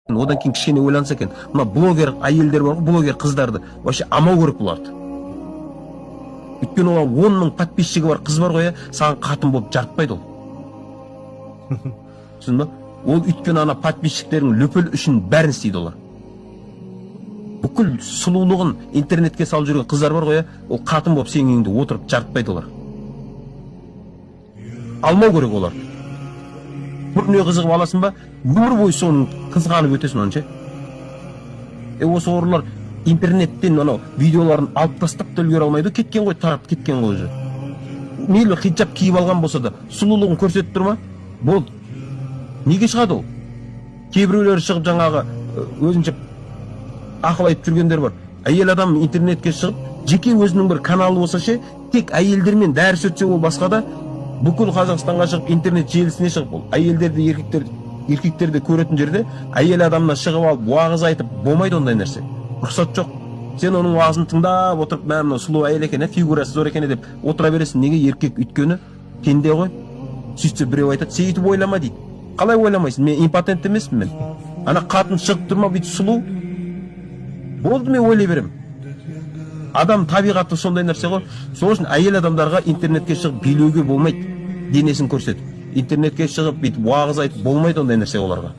Одан кейін кішкене ойланса екен, мына блогер әйелдер бар ғой, блогер қыздарды вообще амау керек бұларды. Өйткені оған 10 мың подписчигі бар қыз бар ғой, саған қатын болып жарытпайды ол. Түсіндің ба? Ол өйткені ана подписчиктердің löpөл үшін бәрін істейді олар. Бүкіл сұлулығын интернетке салып жүрген қыздар бар ғой, ол қатын болып сенің үйіңде отырып жарытпайды олар. Алмау керек олар. Бір дүние қызығып аласың ба, өмір бойы соның қызғанып өтесің онша. Осы орлар интернеттен анау видеоларын алып тастап та үлгере алмайды, кеткен ғой, тарап кеткен ғой уже. Мейлі хиджаб киіп алған болса да, сұлулығын көрсетіп тұр ма? Болды. Неге шығады ол? Кейбіреулері шығып жаңағы өзінше ақыл айтып жүргендер бар. Әйел адам интернетке шығып, жеке өзінің бір каналы болса ше, тек әйелдермен дәріс өтсе ол басқада, бүкіл Қазақстанға шығып, интернет желісіне шығып, ол әйелдерді, еркектерді көретін жерде, әйел адамына шығып алып, уағыз айтып, болмайды ондай нәрсе. Рұқсат жоқ. Сен оның уағызын тыңдап отырып, мына сұлу әйел екен, фигурасы зор екен деп отыра бересің. Неге? Еркек өйткені пенде ғой. Сөйтсе біреу айтады, сен өйтіп ойлама дейді. Қалай ойламайсың? Мен импотент емеспін мен. Ана қатын шығып тұрма, бүйтіп сұлу. Болды, мен ойлай берем. Адам табиғаты сондай нәрсе ғой. Сол үшін әйел адамдарға интернетке шығып билеуге болмайды. Денесін көрсетіп. Интернетке шығып бүйтіп уағыз айтып болмайды ондай нәрсе оларға.